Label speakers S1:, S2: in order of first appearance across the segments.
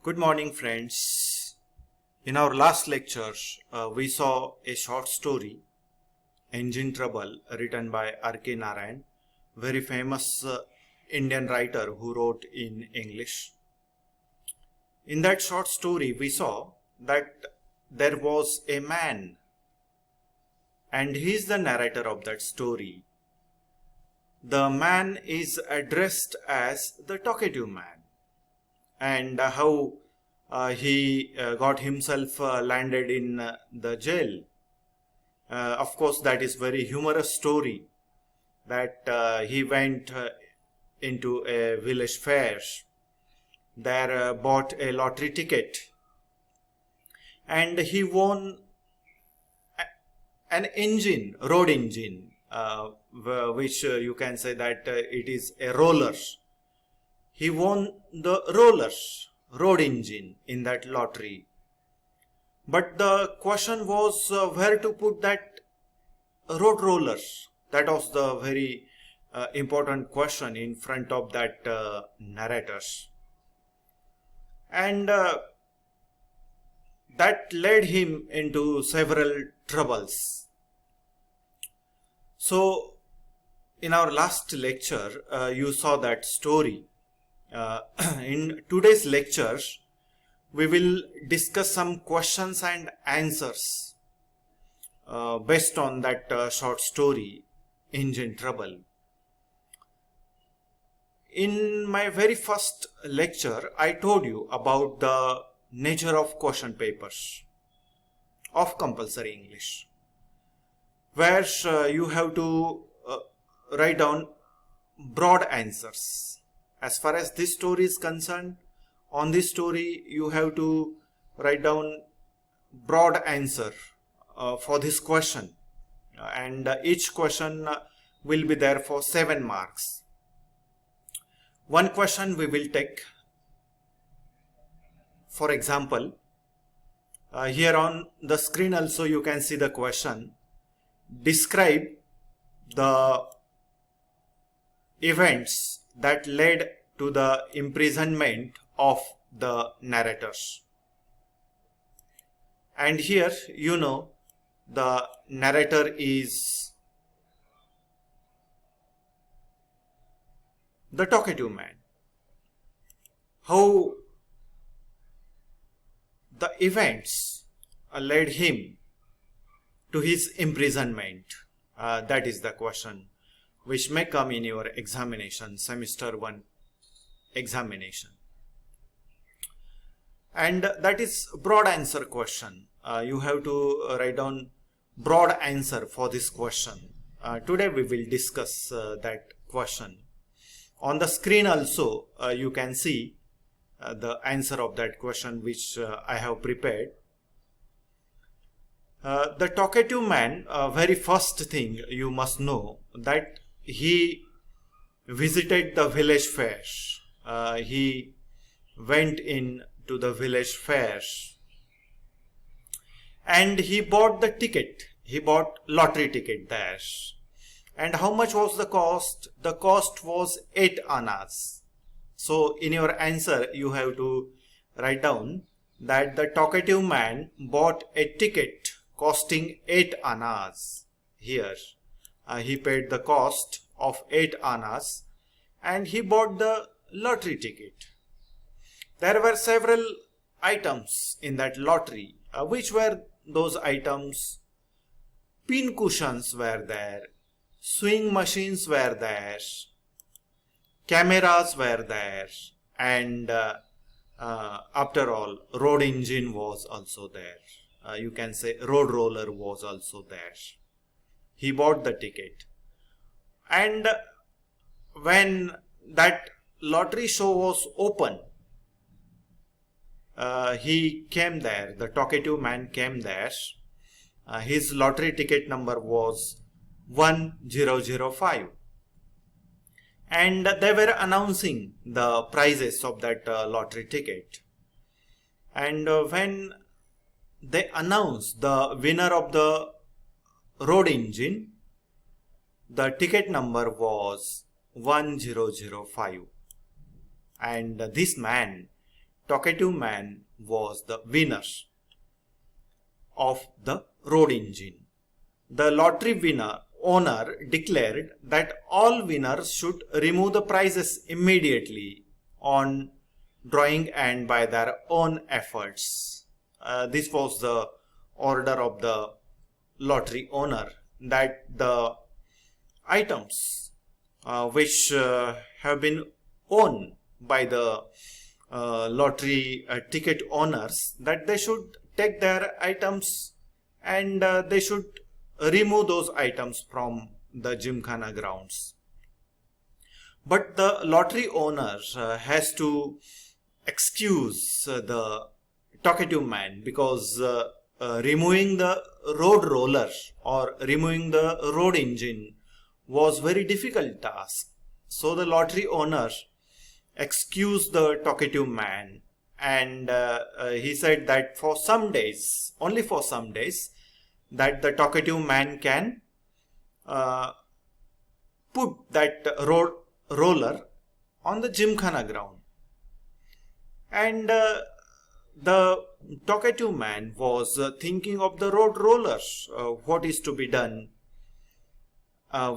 S1: Good morning, friends. In our last lecture, we saw a short story, Engine Trouble, written by R.K. Narayan, very famous Indian writer who wrote in English. In that short story, we saw that there was a man, and he is the narrator of that story. The man is addressed as the talkative man. And how he got himself landed in the jail. Of course, that is very humorous story that he went into a village fair, there bought a lottery ticket, and he won an engine, road engine, which you can say that it is a roller. He won the road engine in that lottery. But the question was where to put that road roller. That was the very important question in front of that narrators. And that led him into several troubles. So, in our last lecture, you saw that story. In today's lecture, we will discuss some questions and answers based on that short story, Engine Trouble. In my very first lecture, I told you about the nature of question papers of compulsory English, where you have to write down broad answers. As far as this story is concerned, on this story you have to write down broad answer for this question, and each question will be there for 7 marks. One question we will take. For example, here on the screen also you can see the question. Describe the events that led to the imprisonment of the narrators. And here, you know, the narrator is the talkative man. How the events led him to his imprisonment, that is the question which may come in your examination, semester 1 examination. And that is broad answer question. You have to write down broad answer for this question. Today we will discuss that question. On the screen also you can see the answer of that question which I have prepared. The talkative man, very first thing you must know that he visited the village fair. He went in to the village fair and he bought the ticket. He bought lottery ticket there. And how much was the cost? The cost was 8 annas. So in your answer you have to write down that the talkative man bought a ticket costing 8 annas. Here he paid the cost of 8 annas and he bought the lottery ticket. There were several items in that lottery. Which were those items? Pin cushions were there, swing machines were there, cameras were there, and after all, road engine was also there. You can say road roller was also there. He bought the ticket. And when that lottery show was open, he came there, the talkative man came there. His lottery ticket number was 1005. And they were announcing the prizes of that lottery ticket. And when they announced the winner of the road engine, the ticket number was 1005. And this man talkative man was the winner of the road engine. The lottery owner declared that all winners should remove the prizes immediately on drawing and by their own efforts. This was the order of the lottery owner, that the items which have been owned by the lottery ticket owners, that they should take their items and they should remove those items from the gymkhana grounds. But the lottery owner has to excuse the talkative man, because removing the road roller or removing the road engine was very difficult task. So the lottery owner excused the talkative man, and he said that for some days, only for some days, that the talkative man can put that road roller on the gymkhana ground. And the talkative man was thinking of the road rollers, what is to be done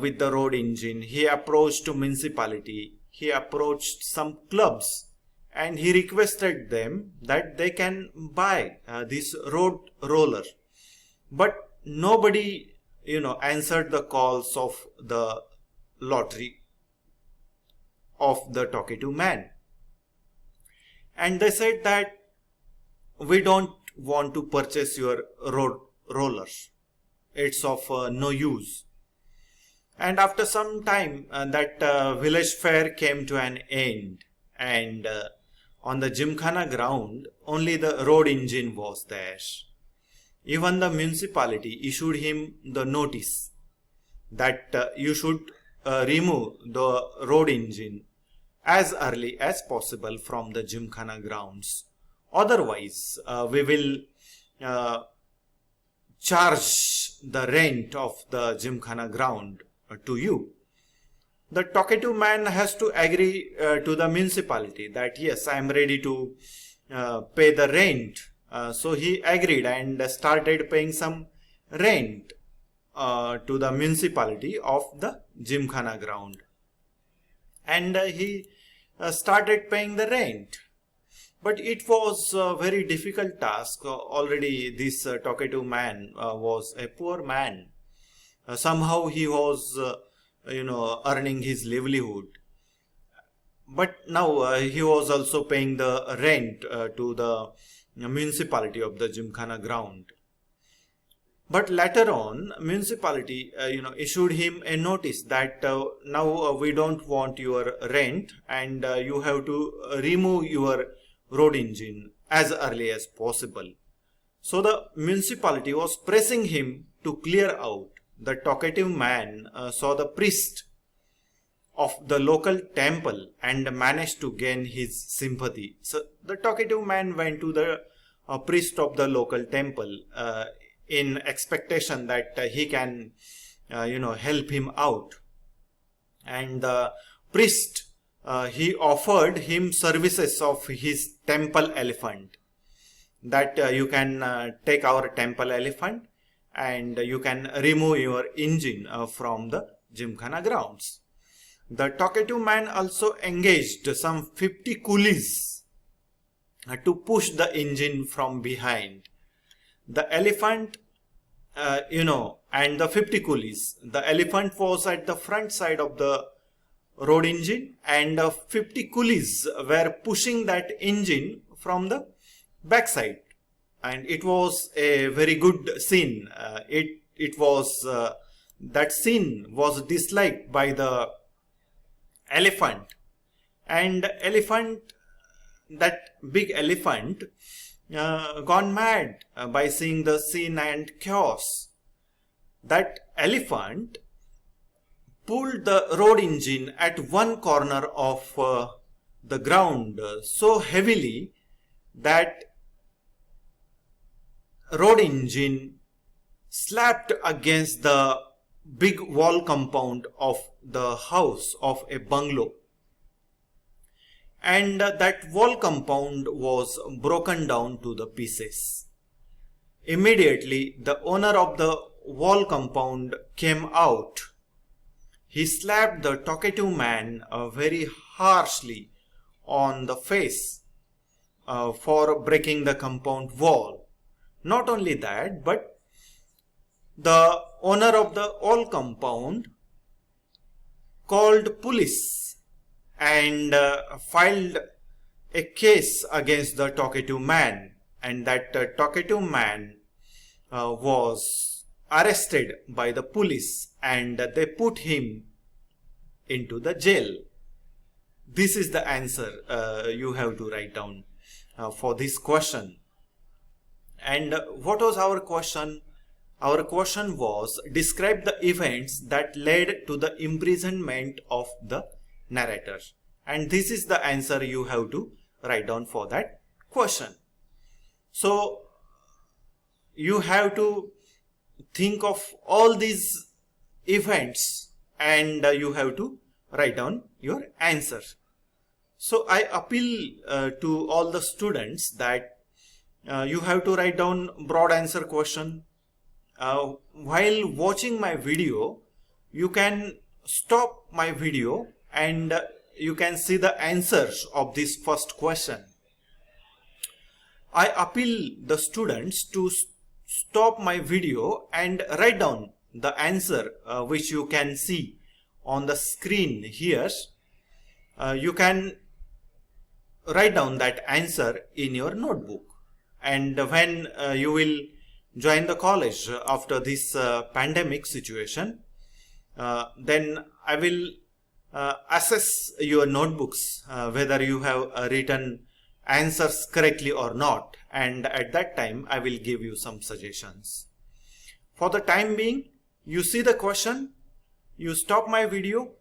S1: with the road engine. He approached to municipality, he approached some clubs, and he requested them that they can buy this road roller. But nobody, answered the calls of the lottery of the talkative man. And they said that we don't want to purchase your road rollers. It's of no use. And after some time, that village fair came to an end, and on the gymkhana ground, only the road engine was there. Even the municipality issued him the notice that you should remove the road engine as early as possible from the gymkhana grounds. Otherwise, we will charge the rent of the gymkhana ground to you. The talkative man has to agree to the municipality that yes, I am ready to pay the rent. So he agreed and started paying some rent to the municipality of the gymkhana ground. And he started paying the rent. But it was a very difficult task. Already this talkative man was a poor man. Somehow he was, earning his livelihood. But now he was also paying the rent to the municipality of the gymkhana ground. But later on, municipality, issued him a notice that now we don't want your rent, and you have to remove your road engine as early as possible. So the municipality was pressing him to clear out. The talkative man saw the priest of the local temple and managed to gain his sympathy. So the talkative man went to the priest of the local temple in expectation that he can, help him out. And the priest, he offered him services of his temple elephant, that you can take our temple elephant and you can remove your engine from the gymkhana grounds. The talkative man also engaged some 50 coolies to push the engine from behind. The elephant, and the 50 coolies. The elephant was at the front side of the road engine, and 50 coolies were pushing that engine from the backside. And it was a very good scene. It was that scene was disliked by the elephant, and that big elephant gone mad by seeing the scene and chaos. That elephant pulled the road engine at one corner of the ground so heavily that road engine slapped against the big wall compound of the house of a bungalow. and that wall compound was broken down to the pieces. Immediately, the owner of the wall compound came out. He slapped the talkative man very harshly on the face for breaking the compound wall. Not only that, but the owner of the wall compound called police and filed a case against the talkative man, and that talkative man was arrested by the police and they put him into the jail. This is the answer you have to write down for this question. And what was our question? Our question was, describe the events that led to the imprisonment of the narrator. And this is the answer you have to write down for that question. So you have to think of all these events and you have to write down your answer. So I appeal to all the students that you have to write down broad answer question. While watching my video, you can stop my video and you can see the answers of this first question. I appeal the students to stop my video and write down the answer which you can see on the screen here. You can write down that answer in your notebook, and when you will join the college after this pandemic situation, then I will assess your notebooks whether you have written answers correctly or not, and at that time I will give you some suggestions. For the time being, you see the question, you stop my video,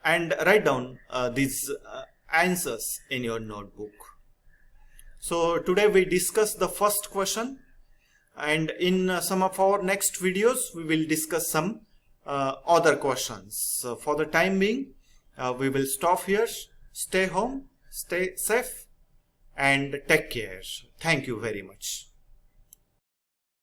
S1: and write down these answers in your notebook. So today we discussed the first question, and in some of our next videos we will discuss some other questions. So for the time being, we will stop here. Stay home, stay safe, and take care. Thank you very much.